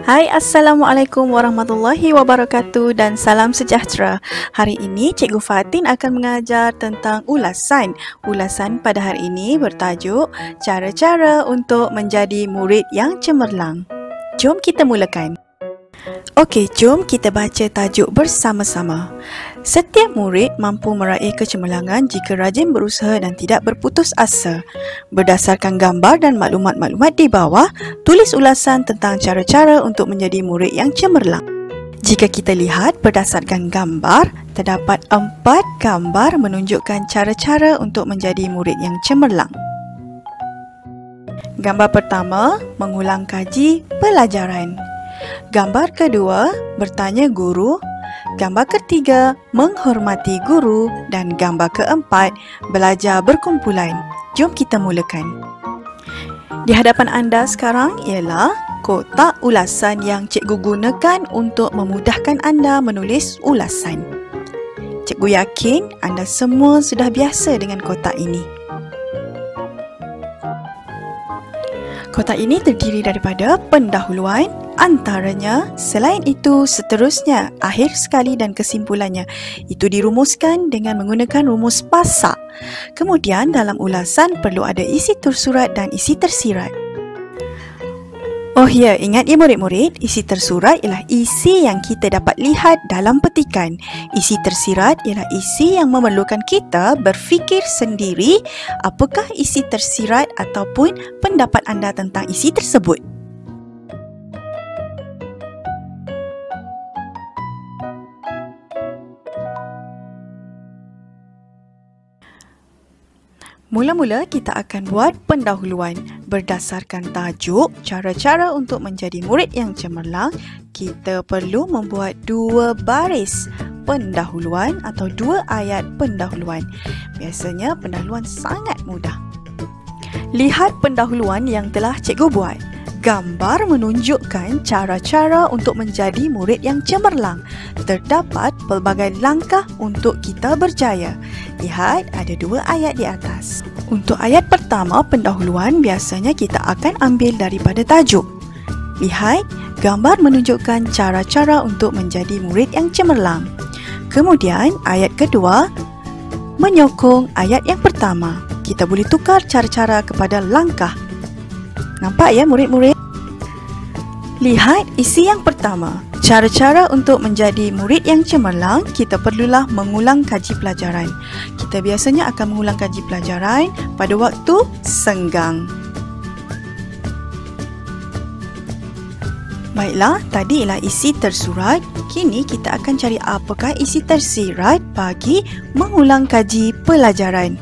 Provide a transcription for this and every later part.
Hai, Assalamualaikum warahmatullahi wabarakatuh dan salam sejahtera. Hari ini Cikgu Fatin akan mengajar tentang ulasan. Ulasan pada hari ini bertajuk Cara-cara untuk menjadi murid yang cemerlang. Jom kita mulakan. Okey, jom kita baca tajuk bersama-sama. Setiap murid mampu meraih kecemerlangan jika rajin berusaha dan tidak berputus asa. Berdasarkan gambar dan maklumat-maklumat di bawah, tulis ulasan tentang cara-cara untuk menjadi murid yang cemerlang. Jika kita lihat berdasarkan gambar, terdapat 4 gambar menunjukkan cara-cara untuk menjadi murid yang cemerlang. Gambar pertama, mengulang kaji pelajaran. Gambar kedua, bertanya guru. Gambar ketiga, menghormati guru. Dan gambar keempat, belajar berkumpulan. Jom kita mulakan. Di hadapan anda sekarang ialah kotak ulasan yang cikgu gunakan untuk memudahkan anda menulis ulasan. Cikgu yakin anda semua sudah biasa dengan kotak ini. Kotak ini terdiri daripada pendahuluan, antaranya, selain itu, seterusnya, akhir sekali dan kesimpulannya. Itu dirumuskan dengan menggunakan rumus pasak. Kemudian dalam ulasan perlu ada isi tersurat dan isi tersirat. Oh ya, ingat ya murid-murid, isi tersurat ialah isi yang kita dapat lihat dalam petikan. Isi tersirat ialah isi yang memerlukan kita berfikir sendiri apakah isi tersirat ataupun pendapat anda tentang isi tersebut. Mula-mula kita akan buat pendahuluan berdasarkan tajuk cara-cara untuk menjadi murid yang cemerlang. Kita perlu membuat 2 baris pendahuluan atau 2 ayat pendahuluan. Biasanya pendahuluan sangat mudah. Lihat pendahuluan yang telah cikgu buat. Gambar menunjukkan cara-cara untuk menjadi murid yang cemerlang. Terdapat pelbagai langkah untuk kita berjaya. Lihat, ada 2 ayat di atas. Untuk ayat pertama, pendahuluan biasanya kita akan ambil daripada tajuk. Lihat, gambar menunjukkan cara-cara untuk menjadi murid yang cemerlang. Kemudian, ayat kedua menyokong ayat yang pertama. Kita boleh tukar cara-cara kepada langkah. Nampak ya murid-murid? Lihat isi yang pertama. Cara-cara untuk menjadi murid yang cemerlang, kita perlulah mengulang kaji pelajaran. Kita biasanya akan mengulang kaji pelajaran pada waktu senggang. Baiklah, tadi ialah isi tersurat. Kini kita akan cari apakah isi tersirat bagi mengulang kaji pelajaran.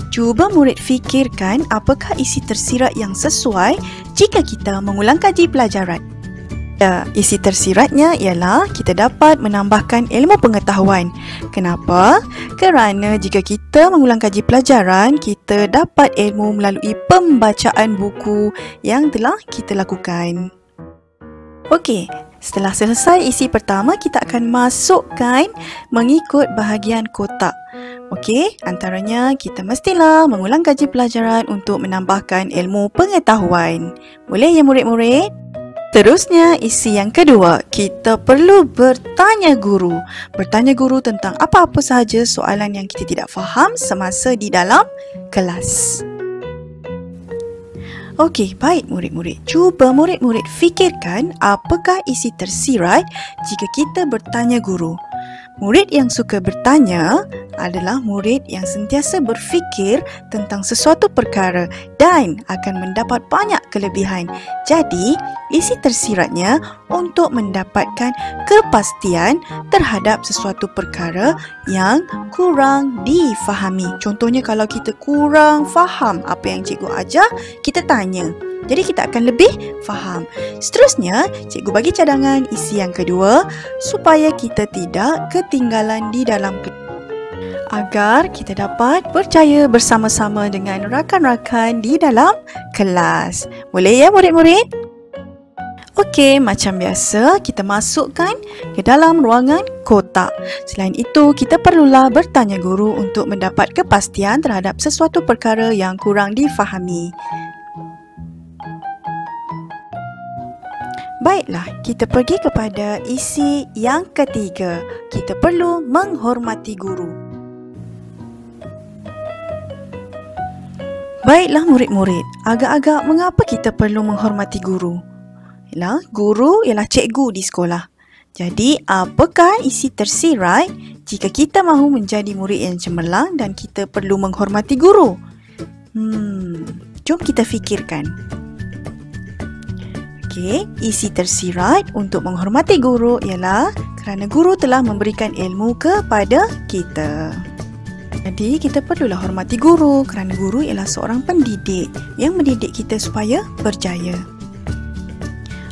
Cuba murid fikirkan apakah isi tersirat yang sesuai jika kita mengulang kaji pelajaran. Ya, isi tersiratnya ialah kita dapat menambahkan ilmu pengetahuan. Kenapa? Kerana jika kita mengulang kaji pelajaran, kita dapat ilmu melalui pembacaan buku yang telah kita lakukan. Okey, setelah selesai isi pertama, kita akan masukkan mengikut bahagian kotak. Okey, antaranya kita mestilah mengulang kaji pelajaran untuk menambahkan ilmu pengetahuan. Boleh ya murid-murid? Terusnya, isi yang kedua, kita perlu bertanya guru. Bertanya guru tentang apa-apa sahaja soalan yang kita tidak faham semasa di dalam kelas. Okey, baik murid-murid. Cuba murid-murid fikirkan apakah isi tersirat jika kita bertanya guru. Murid yang suka bertanya adalah murid yang sentiasa berfikir tentang sesuatu perkara dan akan mendapat banyak kelebihan. Jadi, isi tersiratnya untuk mendapatkan kepastian terhadap sesuatu perkara yang kurang difahami. Contohnya kalau kita kurang faham apa yang cikgu ajar, kita tanya. Jadi kita akan lebih faham. Seterusnya, cikgu bagi cadangan isi yang kedua supaya kita tidak ketinggalan di dalam kelas, agar kita dapat berjaya bersama-sama dengan rakan-rakan di dalam kelas. Boleh ya murid-murid? Okey, macam biasa kita masukkan ke dalam ruangan kotak. Selain itu, kita perlulah bertanya guru untuk mendapat kepastian terhadap sesuatu perkara yang kurang difahami. Baiklah, kita pergi kepada isi yang ketiga. Kita perlu menghormati guru. Baiklah murid-murid, agak-agak mengapa kita perlu menghormati guru? Guru ialah cikgu di sekolah. Jadi, apakah isi tersirat jika kita mahu menjadi murid yang cemerlang dan kita perlu menghormati guru? Jom kita fikirkan. Okey, isi tersirat untuk menghormati guru ialah kerana guru telah memberikan ilmu kepada kita. Jadi, kita perlulah hormati guru kerana guru ialah seorang pendidik yang mendidik kita supaya berjaya.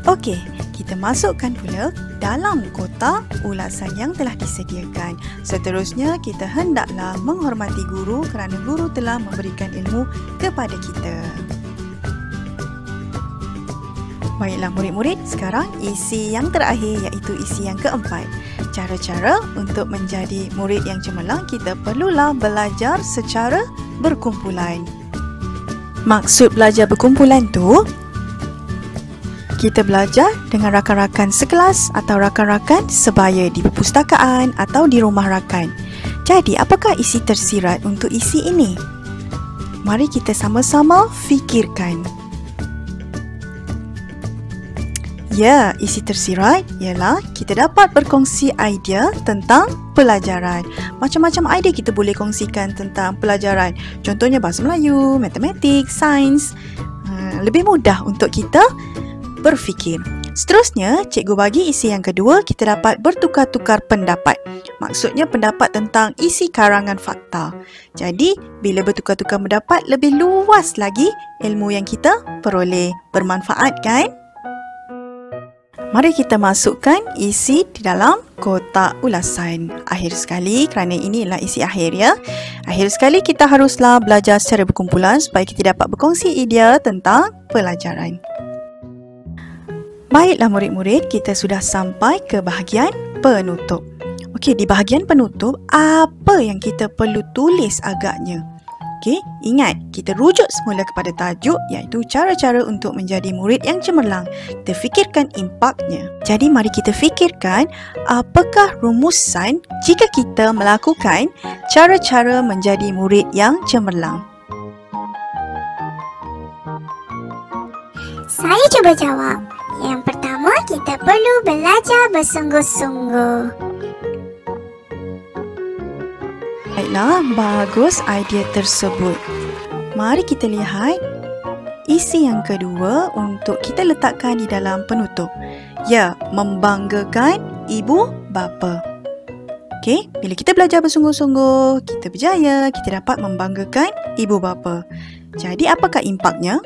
Okey, kita masukkan pula dalam kotak ulasan yang telah disediakan. Seterusnya, kita hendaklah menghormati guru kerana guru telah memberikan ilmu kepada kita. Baiklah murid-murid, sekarang isi yang terakhir iaitu isi yang keempat. Cara-cara untuk menjadi murid yang cemerlang, kita perlulah belajar secara berkumpulan. Maksud belajar berkumpulan tu, kita belajar dengan rakan-rakan sekelas atau rakan-rakan sebaya di perpustakaan atau di rumah rakan. Jadi, apakah isi tersirat untuk isi ini? Mari kita sama-sama fikirkan. Ya, isi tersirat ialah kita dapat berkongsi idea tentang pelajaran. Macam-macam idea kita boleh kongsikan tentang pelajaran. Contohnya bahasa Melayu, matematik, sains. Lebih mudah untuk kita berfikir. Seterusnya, cikgu bagi isi yang kedua, kita dapat bertukar-tukar pendapat. Maksudnya pendapat tentang isi karangan fakta. Jadi, bila bertukar-tukar pendapat, lebih luas lagi ilmu yang kita peroleh. Bermanfaat kan? Mari kita masukkan isi di dalam kotak ulasan. Akhir sekali, kerana ini adalah isi akhir ya. Akhir sekali kita haruslah belajar secara berkumpulan supaya kita dapat berkongsi idea tentang pelajaran. Baiklah murid-murid, kita sudah sampai ke bahagian penutup. Okey, di bahagian penutup, apa yang kita perlu tulis agaknya? Okey, ingat, kita rujuk semula kepada tajuk iaitu cara-cara untuk menjadi murid yang cemerlang. Kita fikirkan impaknya. Jadi, mari kita fikirkan apakah rumusan jika kita melakukan cara-cara menjadi murid yang cemerlang. Saya cuba jawab. Yang pertama, kita perlu belajar bersungguh-sungguh. Baiklah, bagus idea tersebut. Mari kita lihat isi yang kedua untuk kita letakkan di dalam penutup. Ya, membanggakan ibu bapa. Okey, bila kita belajar bersungguh-sungguh, kita berjaya, kita dapat membanggakan ibu bapa. Jadi, apakah impaknya?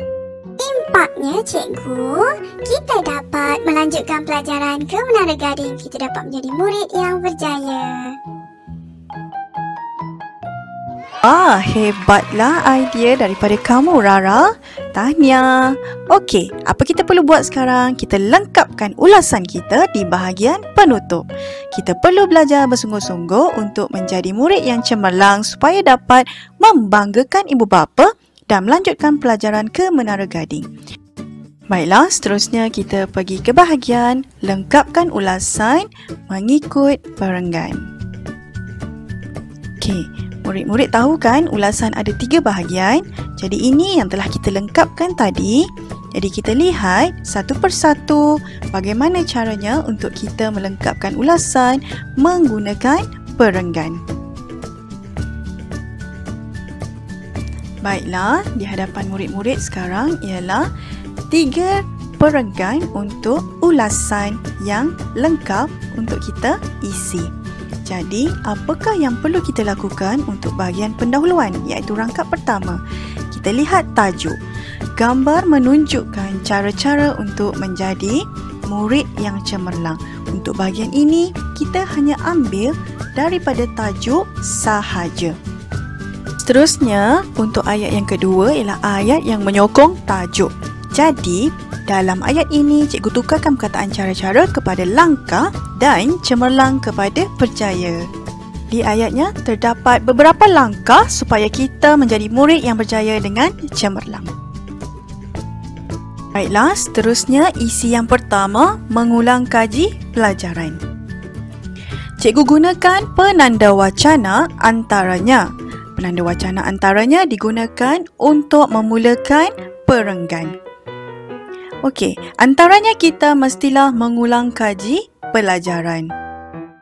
Impaknya, cikgu, kita dapat melanjutkan pelajaran ke Menara Gading. Kita dapat menjadi murid yang berjaya. Hebatlah idea daripada kamu, Rara. Tahniah. Okey, apa kita perlu buat sekarang? Kita lengkapkan ulasan kita di bahagian penutup. Kita perlu belajar bersungguh-sungguh untuk menjadi murid yang cemerlang supaya dapat membanggakan ibu bapa dan melanjutkan pelajaran ke Menara Gading. Baiklah, seterusnya kita pergi ke bahagian lengkapkan ulasan mengikut perenggan. Okey, murid-murid tahu kan ulasan ada 3 bahagian. Jadi ini yang telah kita lengkapkan tadi. Jadi kita lihat satu persatu bagaimana caranya untuk kita melengkapkan ulasan menggunakan perenggan. Baiklah, di hadapan murid-murid sekarang ialah 3 perenggan untuk ulasan yang lengkap untuk kita isi. Jadi, apakah yang perlu kita lakukan untuk bahagian pendahuluan iaitu rangkap pertama? Kita lihat tajuk. Gambar menunjukkan cara-cara untuk menjadi murid yang cemerlang. Untuk bahagian ini, kita hanya ambil daripada tajuk sahaja. Seterusnya, untuk ayat yang kedua ialah ayat yang menyokong tajuk. Jadi, dalam ayat ini, cikgu tukarkan perkataan cara-cara kepada langkah dan cemerlang kepada berjaya. Di ayatnya, terdapat beberapa langkah supaya kita menjadi murid yang berjaya dengan cemerlang. Baiklah, seterusnya isi yang pertama, mengulang kaji pelajaran. Cikgu gunakan penanda wacana antaranya. Penanda wacana antaranya digunakan untuk memulakan perenggan. Okey, antaranya kita mestilah mengulang kaji pelajaran.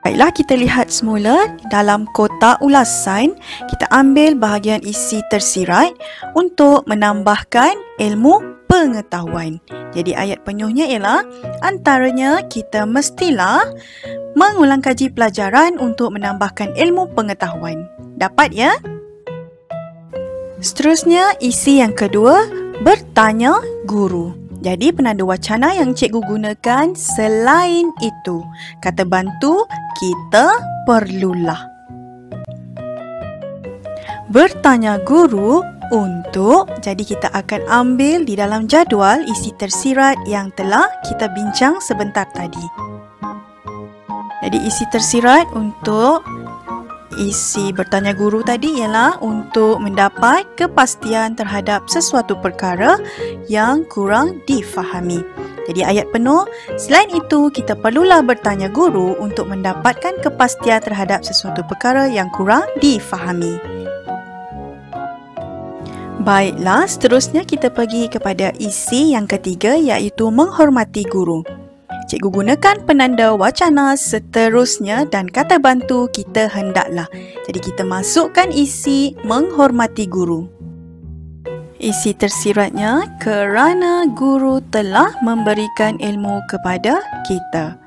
Baiklah, kita lihat semula dalam kotak ulasan, kita ambil bahagian isi tersirat untuk menambahkan ilmu pengetahuan. Jadi ayat penuhnya ialah antaranya kita mestilah mengulang kaji pelajaran untuk menambahkan ilmu pengetahuan. Dapat ya? Seterusnya, isi yang kedua, bertanya guru. Jadi penanda wacana yang cikgu gunakan selain itu. Kata bantu, kita perlulah. Bertanya guru untuk, jadi kita akan ambil di dalam jadual isi tersirat yang telah kita bincang sebentar tadi. Jadi isi tersirat untuk isi bertanya guru tadi ialah untuk mendapat kepastian terhadap sesuatu perkara yang kurang difahami. Jadi ayat penuh, selain itu kita perlulah bertanya guru untuk mendapatkan kepastian terhadap sesuatu perkara yang kurang difahami. Baiklah, seterusnya kita pergi kepada isi yang ketiga iaitu menghormati guru. Cikgu gunakan penanda wacana seterusnya dan kata bantu kita hendaklah. Jadi kita masukkan isi menghormati guru. Isi tersiratnya, kerana guru telah memberikan ilmu kepada kita.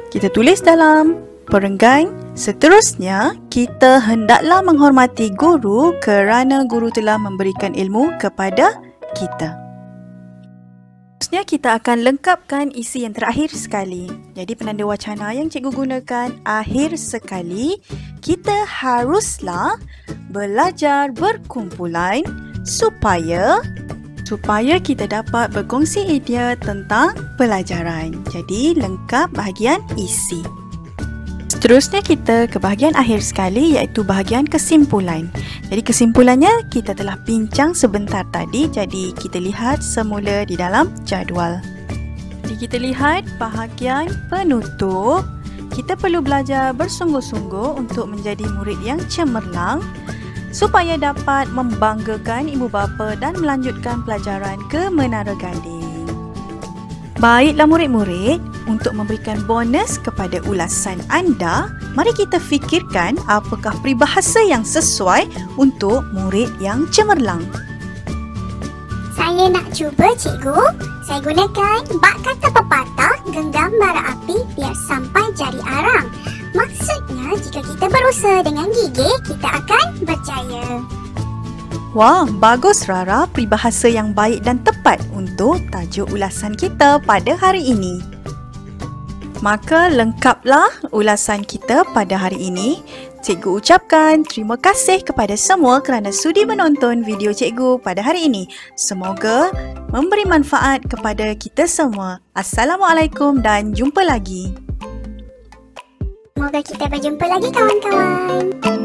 Kita tulis dalam perenggan, seterusnya kita hendaklah menghormati guru kerana guru telah memberikan ilmu kepada kita. Seterusnya kita akan lengkapkan isi yang terakhir sekali. Jadi penanda wacana yang cikgu gunakan akhir sekali, kita haruslah belajar berkumpulan supaya kita dapat berkongsi idea tentang pelajaran. Jadi lengkap bahagian isi. Seterusnya kita ke bahagian akhir sekali iaitu bahagian kesimpulan. Jadi kesimpulannya kita telah bincang sebentar tadi, jadi kita lihat semula di dalam jadual. Jadi kita lihat bahagian penutup. Kita perlu belajar bersungguh-sungguh untuk menjadi murid yang cemerlang supaya dapat membanggakan ibu bapa dan melanjutkan pelajaran ke Menara Gading. Baiklah murid-murid, untuk memberikan bonus kepada ulasan anda, mari kita fikirkan apakah peribahasa yang sesuai untuk murid yang cemerlang. Saya nak cuba, cikgu. Saya gunakan bak kata pepatah, genggam bara api biar sampai jari arang. Maksudnya, jika kita berusaha dengan gigih, kita akan berjaya. Wah, bagus Rara, peribahasa yang baik dan tepat untuk tajuk ulasan kita pada hari ini. Maka lengkaplah ulasan kita pada hari ini. Cikgu ucapkan terima kasih kepada semua kerana sudi menonton video cikgu pada hari ini. Semoga memberi manfaat kepada kita semua. Assalamualaikum dan jumpa lagi. Semoga kita berjumpa lagi kawan-kawan.